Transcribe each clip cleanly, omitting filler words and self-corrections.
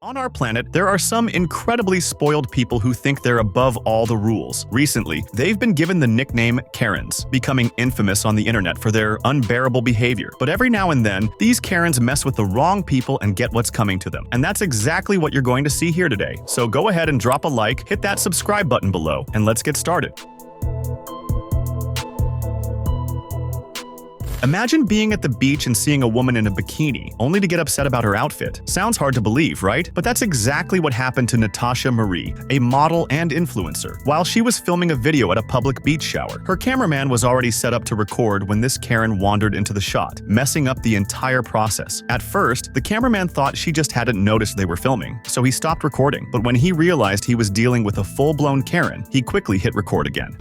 On our planet, there are some incredibly spoiled people who think they're above all the rules. Recently, they've been given the nickname Karens, becoming infamous on the internet for their unbearable behavior. But every now and then, these Karens mess with the wrong people and get what's coming to them. And that's exactly what you're going to see here today. So go ahead and drop a like, hit that subscribe button below, and let's get started. Imagine being at the beach and seeing a woman in a bikini, only to get upset about her outfit. Sounds hard to believe, right? But that's exactly what happened to Natasha Marie, a model and influencer. While she was filming a video at a public beach shower, her cameraman was already set up to record when this Karen wandered into the shot, messing up the entire process. At first, the cameraman thought she just hadn't noticed they were filming, so he stopped recording. But when he realized he was dealing with a full-blown Karen, he quickly hit record again.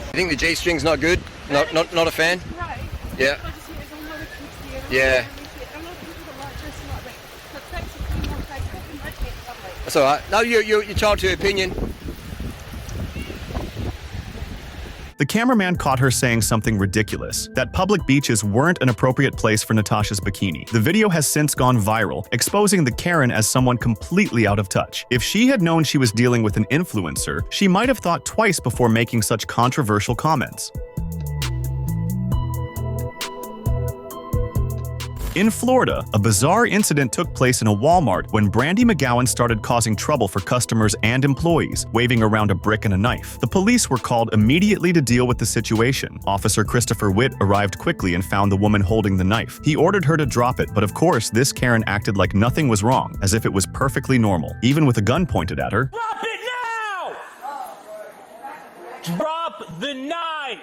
I think the G-string's not good. Not a fan. Right. Yeah. I just think there's a lot of kids here. Yeah. A lot of people that like dressing like that. But thanks for putting on Facebook and making it lovely. That's all right. No, you're entitled to your opinion. The cameraman caught her saying something ridiculous, that public beaches weren't an appropriate place for Natasha's bikini. The video has since gone viral, exposing the Karen as someone completely out of touch. If she had known she was dealing with an influencer, she might have thought twice before making such controversial comments. In Florida, a bizarre incident took place in a Walmart when Brandy McGowan started causing trouble for customers and employees, waving around a brick and a knife. The police were called immediately to deal with the situation. Officer Christopher Witt arrived quickly and found the woman holding the knife. He ordered her to drop it, but of course, this Karen acted like nothing was wrong, as if it was perfectly normal, even with a gun pointed at her. Drop it now! Drop the knife!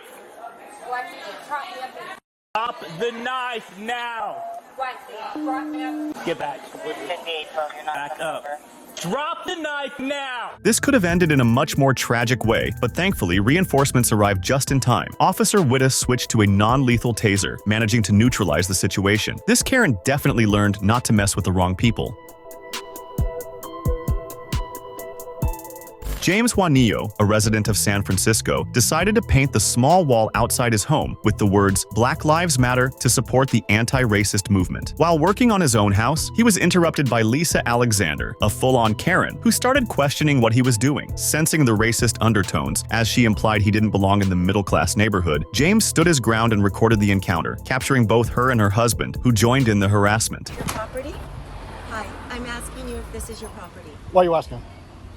Drop the knife now! Get back. Back up. Drop the knife now! This could have ended in a much more tragic way, but thankfully, reinforcements arrived just in time. Officer Witta switched to a non-lethal taser, managing to neutralize the situation. This Karen definitely learned not to mess with the wrong people. James Juanillo, a resident of San Francisco, decided to paint the small wall outside his home with the words "Black Lives Matter" to support the anti-racist movement. While working on his own house, he was interrupted by Lisa Alexander, a full-on Karen, who started questioning what he was doing. Sensing the racist undertones, as she implied he didn't belong in the middle-class neighborhood, James stood his ground and recorded the encounter, capturing both her and her husband, who joined in the harassment. Your property? Hi, I'm asking you if this is your property. Why are you asking?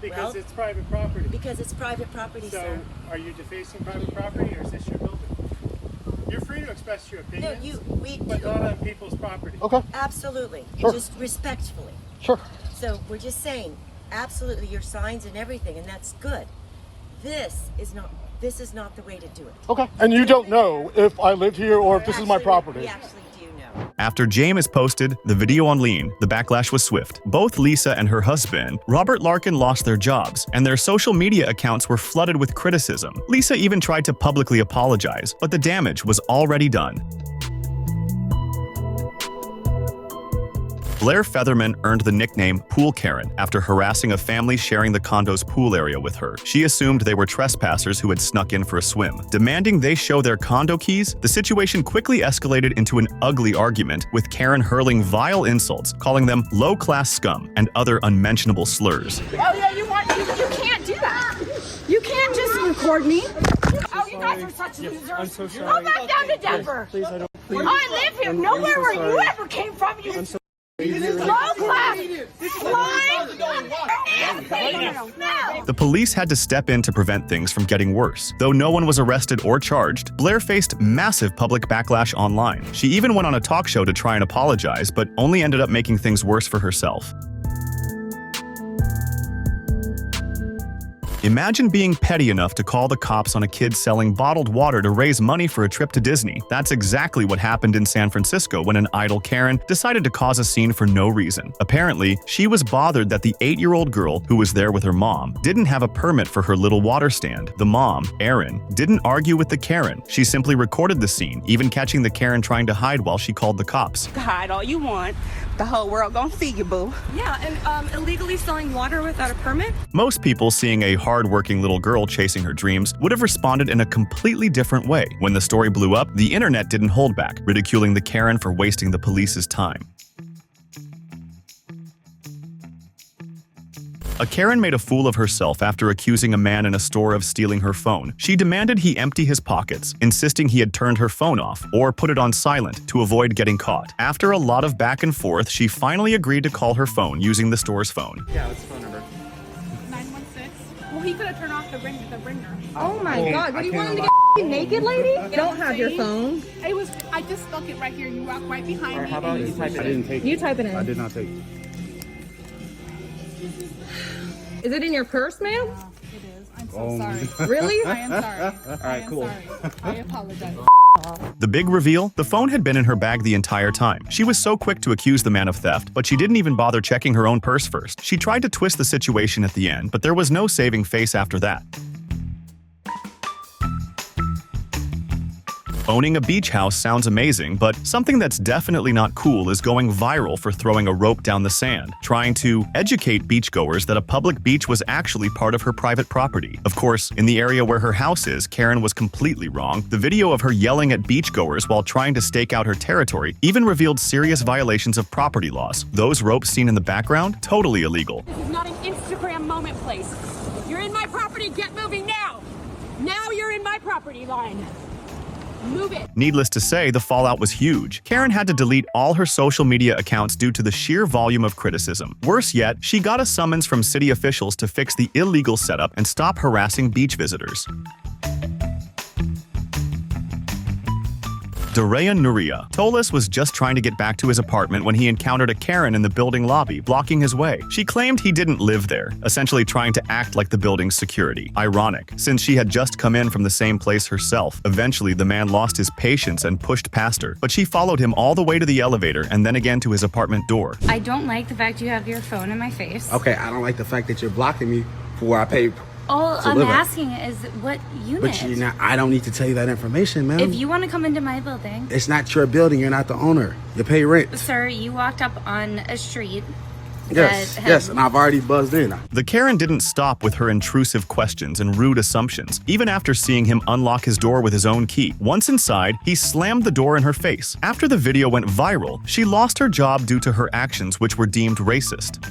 Because it's private property. Because it's private property, So, sir. are you defacing private property, or is this your building? You're free to express your No, opinions, we but do. not on people's property. Okay, Absolutely. Sure. Just respectfully. sure. So we're just saying, absolutely, your signs and everything, and that's good. This is not the way to do it. Okay. And you don't know if I live here or if this is my Actually, property. We actually do know. After James posted the video online, the backlash was swift. Both Lisa and her husband, Robert Larkin, lost their jobs, and their social media accounts were flooded with criticism. Lisa even tried to publicly apologize, but the damage was already done. Blair Featherman earned the nickname Pool Karen after harassing a family sharing the condo's pool area with her. She assumed they were trespassers who had snuck in for a swim. Demanding they show their condo keys, the situation quickly escalated into an ugly argument, with Karen hurling vile insults, calling them low-class scum and other unmentionable slurs. Oh yeah, you can't do that. You can't just record me. Oh, you guys are such losers. I'm so Go sorry. back down to Denver. Please, I don't. Please. I live here. Nowhere where you ever came from. You low class. Slime. No. The police had to step in to prevent things from getting worse. Though no one was arrested or charged, Blair faced massive public backlash online. She even went on a talk show to try and apologize, but only ended up making things worse for herself. Imagine being petty enough to call the cops on a kid selling bottled water to raise money for a trip to Disney. That's exactly what happened in San Francisco when an idle Karen decided to cause a scene for no reason. Apparently, she was bothered that the 8-year-old girl, who was there with her mom, didn't have a permit for her little water stand. The mom, Erin, didn't argue with the Karen. She simply recorded the scene, even catching the Karen trying to hide while she called the cops. Hide all you want, The whole world gonna see you, boo. Yeah, and illegally selling water without a permit? Most people seeing a hard-working little girl chasing her dreams would have responded in a completely different way. When the story blew up, the internet didn't hold back, ridiculing the Karen for wasting the police's time. A Karen made a fool of herself after accusing a man in a store of stealing her phone. She demanded he empty his pockets, insisting he had turned her phone off or put it on silent to avoid getting caught. After a lot of back and forth, she finally agreed to call her phone using the store's phone. Yeah, what's the phone number? 916. Well, he could have turned off the ringer. Oh my God! What do you want him to get naked, lady? Don't have your phone. I just stuck it right here. You walk right behind me. How about you type it in? I didn't take it. You type it in. I did not take it. Is it in your purse, ma'am? It is. I'm so sorry. Really? I am sorry. All right, cool. I apologize. The big reveal? The phone had been in her bag the entire time. She was so quick to accuse the man of theft, but she didn't even bother checking her own purse first. She tried to twist the situation at the end, but there was no saving face after that. Owning a beach house sounds amazing, but something that's definitely not cool is going viral for throwing a rope down the sand, trying to educate beachgoers that a public beach was actually part of her private property. Of course, in the area where her house is, Karen was completely wrong. The video of her yelling at beachgoers while trying to stake out her territory even revealed serious violations of property laws. Those ropes seen in the background? Totally illegal. This is not an Instagram moment, place. You're in my property. Get moving now. Now you're in my property line. Move it. Needless to say, the fallout was huge. Karen had to delete all her social media accounts due to the sheer volume of criticism. Worse yet, she got a summons from city officials to fix the illegal setup and stop harassing beach visitors. Dareya Nuria. Tolis was just trying to get back to his apartment when he encountered a Karen in the building lobby, blocking his way. She claimed he didn't live there, essentially trying to act like the building's security. Ironic, since she had just come in from the same place herself. Eventually, the man lost his patience and pushed past her, but she followed him all the way to the elevator and then again to his apartment door. I don't like the fact you have your phone in my face. Okay, I don't like the fact that you're blocking me for where I paid. All I'm asking is what unit. But you're not, I don't need to tell you that information, ma'am. If you want to come into my building. It's not your building. You're not the owner. You pay rent. Sir, you walked up on a street. Yes, and I've already buzzed in. The Karen didn't stop with her intrusive questions and rude assumptions, even after seeing him unlock his door with his own key. Once inside, he slammed the door in her face. After the video went viral, she lost her job due to her actions, which were deemed racist.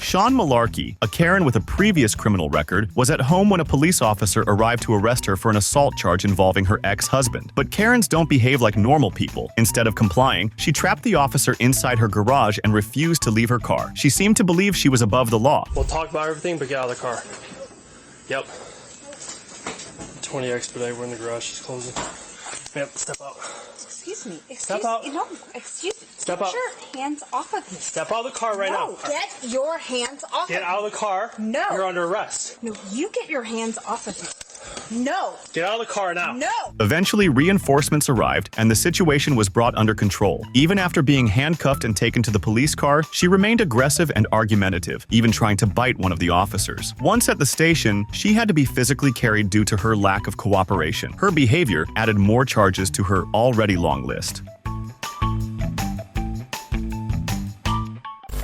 Sean Malarkey, a Karen with a previous criminal record, was at home when a police officer arrived to arrest her for an assault charge involving her ex-husband. But Karens don't behave like normal people. Instead of complying, she trapped the officer inside her garage and refused to leave her car. She seemed to believe she was above the law. We'll talk about everything, but get out of the car. Yep. 20 expedite, we're in the garage, just closing. Yep, step out. Excuse me. Step out. No, excuse me. Step Get out. your hands off of me. Step out of the car right now. Get your hands off Get of out of the car. No. You're under arrest. me. No, you get your hands off of me. No. Get out of the car now. No. Eventually, reinforcements arrived, and the situation was brought under control. Even after being handcuffed and taken to the police car, she remained aggressive and argumentative, even trying to bite one of the officers. Once at the station, she had to be physically carried due to her lack of cooperation. Her behavior added more charges to her already long list.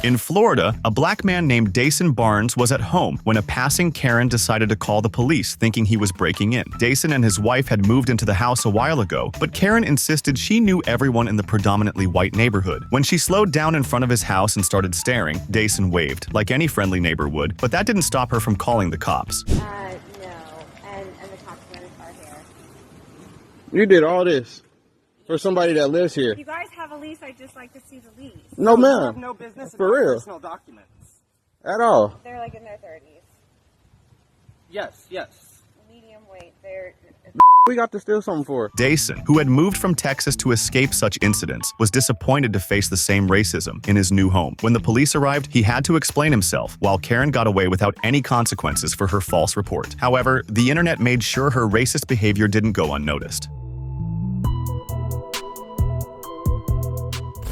In Florida, a black man named Dason Barnes was at home when a passing Karen decided to call the police, thinking he was breaking in. Dason and his wife had moved into the house a while ago, but Karen insisted she knew everyone in the predominantly white neighborhood. When she slowed down in front of his house and started staring, Dason waved, like any friendly neighbor would, but that didn't stop her from calling the cops. No, and the cops are here. You did all this for somebody that lives here. If you guys have a lease, I'd just like to see the lease. No, You ma'am. have no business For about real. personal documents. At all. They're like in their 30s. Yes. Medium weight. They're... We got to steal something for. Dason, who had moved from Texas to escape such incidents, was disappointed to face the same racism in his new home. When the police arrived, he had to explain himself, while Karen got away without any consequences for her false report. However, the internet made sure her racist behavior didn't go unnoticed.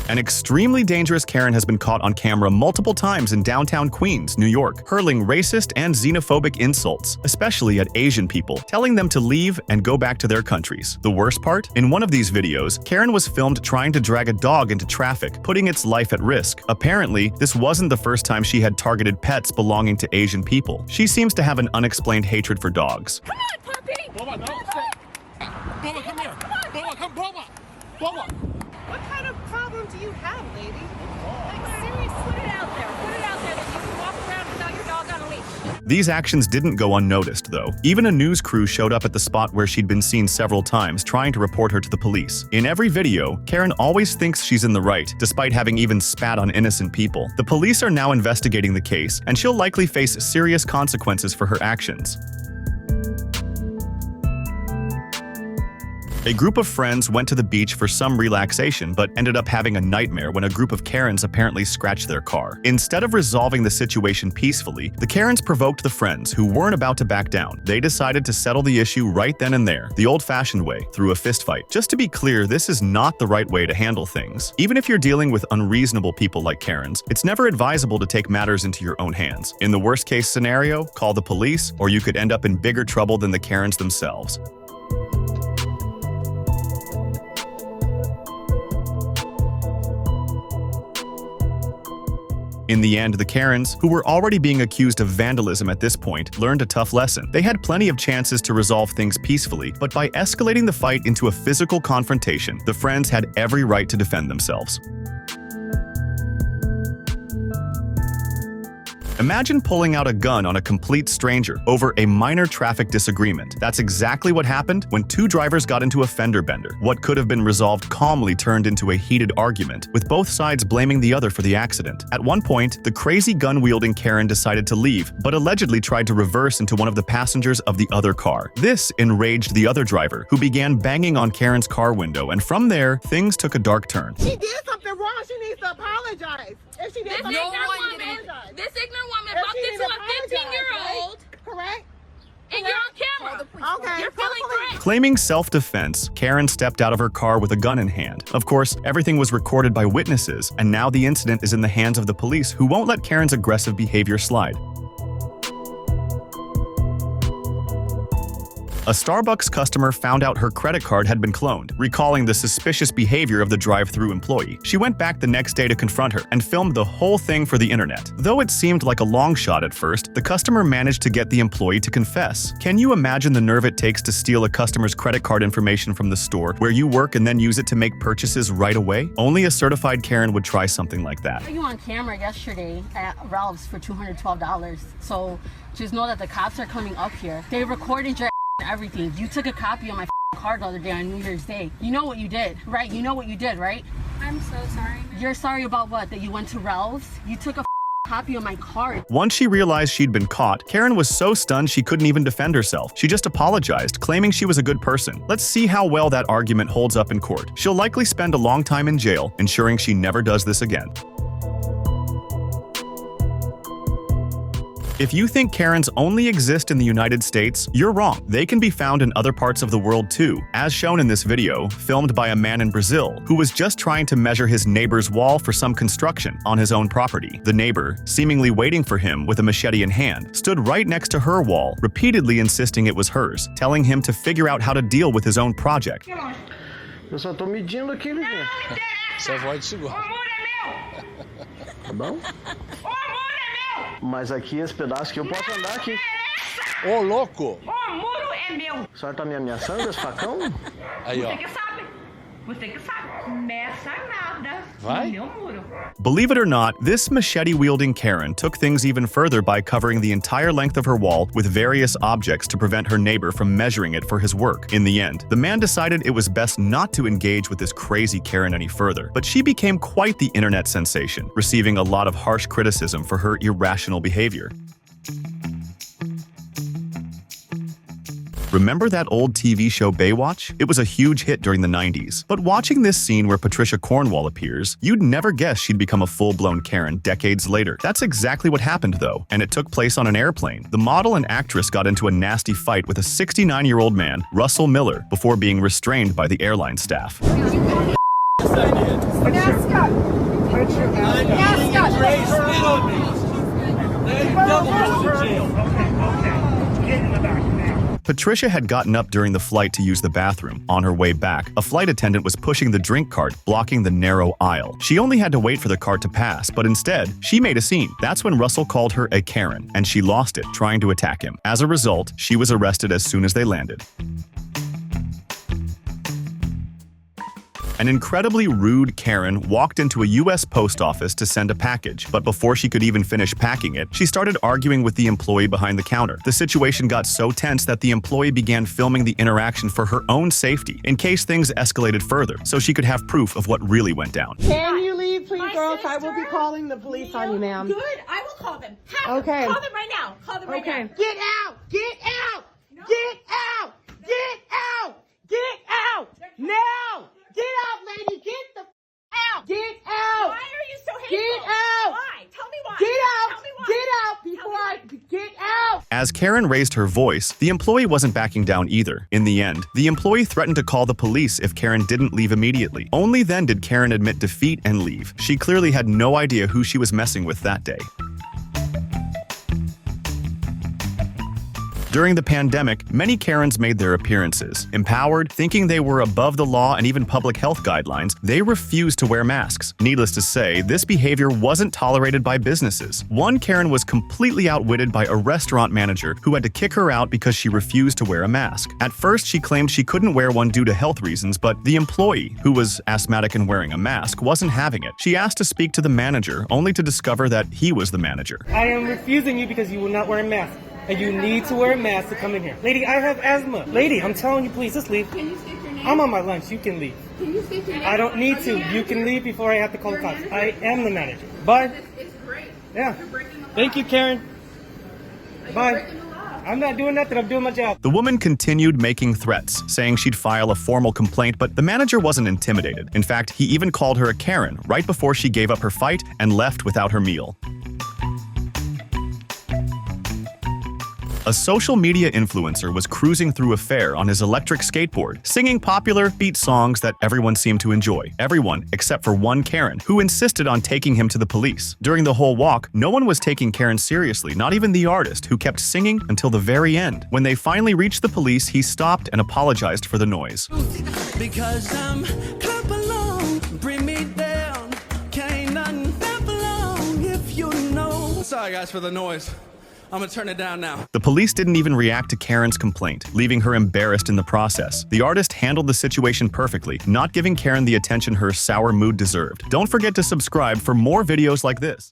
An extremely dangerous Karen has been caught on camera multiple times in downtown Queens, New York, hurling racist and xenophobic insults, especially at Asian people, telling them to leave and go back to their countries. The worst part? In one of these videos, Karen was filmed trying to drag a dog into traffic, putting its life at risk. Apparently, this wasn't the first time she had targeted pets belonging to Asian people. She seems to have an unexplained hatred for dogs. Come on, puppy! Boma, no, stay. Boma, come here. Boma, come, Boma. Boma. What kind of problem do you have, lady? Like, serious, put it out there. Put it out there that you can walk around without your dog on a leash. These actions didn't go unnoticed, though. Even a news crew showed up at the spot where she'd been seen several times trying to report her to the police. In every video, Karen always thinks she's in the right, despite having even spat on innocent people. The police are now investigating the case, and she'll likely face serious consequences for her actions. A group of friends went to the beach for some relaxation but ended up having a nightmare when a group of Karens apparently scratched their car. Instead of resolving the situation peacefully, the Karens provoked the friends who weren't about to back down. They decided to settle the issue right then and there, the old-fashioned way, through a fistfight. Just to be clear, this is not the right way to handle things. Even if you're dealing with unreasonable people like Karens, it's never advisable to take matters into your own hands. In the worst-case scenario, call the police, or you could end up in bigger trouble than the Karens themselves. In the end, the Karens, who were already being accused of vandalism at this point, learned a tough lesson. They had plenty of chances to resolve things peacefully, but by escalating the fight into a physical confrontation, the friends had every right to defend themselves. Imagine pulling out a gun on a complete stranger over a minor traffic disagreement. That's exactly what happened when two drivers got into a fender bender. What could have been resolved calmly turned into a heated argument, with both sides blaming the other for the accident. At one point, the crazy gun-wielding Karen decided to leave, but allegedly tried to reverse into one of the passengers of the other car. This enraged the other driver, who began banging on Karen's car window, and from there, things took a dark turn. She did something wrong. She needs to apologize. If she did something wrong, This ignorant woman bumped into a 15-year-old. Correct? And you're on camera. Okay. You're feeling threatened. Claiming self-defense, Karen stepped out of her car with a gun in hand. Of course, everything was recorded by witnesses, and now the incident is in the hands of the police, who won't let Karen's aggressive behavior slide. A Starbucks customer found out her credit card had been cloned, recalling the suspicious behavior of the drive-thru employee. She went back the next day to confront her and filmed the whole thing for the internet. Though it seemed like a long shot at first, the customer managed to get the employee to confess. Can you imagine the nerve it takes to steal a customer's credit card information from the store where you work and then use it to make purchases right away? Only a certified Karen would try something like that. You on camera yesterday at Ralph's for $212. So just know that the cops are coming up here. They recorded your everything. You took a copy of my card the other day on New Year's Day. You know what you did, right? You know what you did, right? I'm so sorry. You're sorry about what? That you went to Ralph's? You took a copy of my card. Once she realized she'd been caught, Karen was so stunned she couldn't even defend herself. She just apologized, claiming she was a good person. Let's see how well that argument holds up in court. She'll likely spend a long time in jail, ensuring she never does this again. If you think Karens only exist in the United States, you're wrong. They can be found in other parts of the world too, as shown in this video, filmed by a man in Brazil who was just trying to measure his neighbor's wall for some construction on his own property. The neighbor, seemingly waiting for him with a machete in hand, stood right next to her wall, repeatedly insisting it was hers, telling him to figure out how to deal with his own project. Eu só tô medindo aqui, né? Só pode segurar. Tá bom? Mas aqui, esse pedaço aqui, eu posso andar aqui. Ô, louco! O muro é meu. A senhora tá me ameaçando, esse facão? Aí, ó. Você que sabe. Você que sabe. Meça nada. Vai? No meu muro. Believe it or not, this machete-wielding Karen took things even further by covering the entire length of her wall with various objects to prevent her neighbor from measuring it for his work. In the end, the man decided it was best not to engage with this crazy Karen any further, but she became quite the internet sensation, receiving a lot of harsh criticism for her irrational behavior. Remember that old TV show Baywatch? It was a huge hit during the 90s. But watching this scene where Patricia Cornwall appears, you'd never guess she'd become a full-blown Karen decades later. That's exactly what happened though, and it took place on an airplane. The model and actress got into a nasty fight with a 69-year-old man, Russell Miller, before being restrained by the airline staff. Mascot. Put your Okay. Get in the back now. Patricia had gotten up during the flight to use the bathroom. On her way back, a flight attendant was pushing the drink cart, blocking the narrow aisle. She only had to wait for the cart to pass, but instead, she made a scene. That's when Russell called her a Karen, and she lost it trying to attack him. As a result, she was arrested as soon as they landed. An incredibly rude Karen walked into a U.S. post office to send a package, but before she could even finish packing it, she started arguing with the employee behind the counter. The situation got so tense that the employee began filming the interaction for her own safety, in case things escalated further, so she could have proof of what really went down. Can you leave, please, girls? I will be calling the police on you, ma'am. Good. I will call them. Okay. Call them right now. Call them right now. Get out! Get out! Get out! Get out! Get out! Now! Get out, lady! Get the out! Get out! Why are you so hateful? Get out! Why? Tell me why. Get out! Tell me why. Get out before I get out! As Karen raised her voice, the employee wasn't backing down either. In the end, the employee threatened to call the police if Karen didn't leave immediately. Only then did Karen admit defeat and leave. She clearly had no idea who she was messing with that day. During the pandemic, many Karens made their appearances. Empowered, thinking they were above the law and even public health guidelines, they refused to wear masks. Needless to say, this behavior wasn't tolerated by businesses. One Karen was completely outwitted by a restaurant manager who had to kick her out because she refused to wear a mask. At first, she claimed she couldn't wear one due to health reasons, but the employee, who was asthmatic and wearing a mask, wasn't having it. She asked to speak to the manager, only to discover that he was the manager. I am refusing you because you will not wear a mask. And you need to wear a mask to come in here. Lady, I have asthma. Lady, I'm telling you, please, just leave. Can you state your name? I'm on my lunch. You can leave. Can you state your name? I don't need to. You can leave before I have to call the cops. I am the manager. Bye. It's great. Yeah. You're breaking the law. Thank you, Karen. Bye. I'm not doing nothing. I'm doing my job. The woman continued making threats, saying she'd file a formal complaint, but the manager wasn't intimidated. In fact, he even called her a Karen right before she gave up her fight and left without her meal. A social media influencer was cruising through a fair on his electric skateboard, singing popular beat songs that everyone seemed to enjoy. Everyone except for one Karen, who insisted on taking him to the police. During the whole walk, no one was taking Karen seriously, not even the artist, who kept singing until the very end. When they finally reached the police, he stopped and apologized for the noise. Because I'm clap along, bring me down, can't nothing clap along if you know. Sorry guys for the noise. I'm gonna turn it down now. The police didn't even react to Karen's complaint, leaving her embarrassed in the process. The artist handled the situation perfectly, not giving Karen the attention her sour mood deserved. Don't forget to subscribe for more videos like this.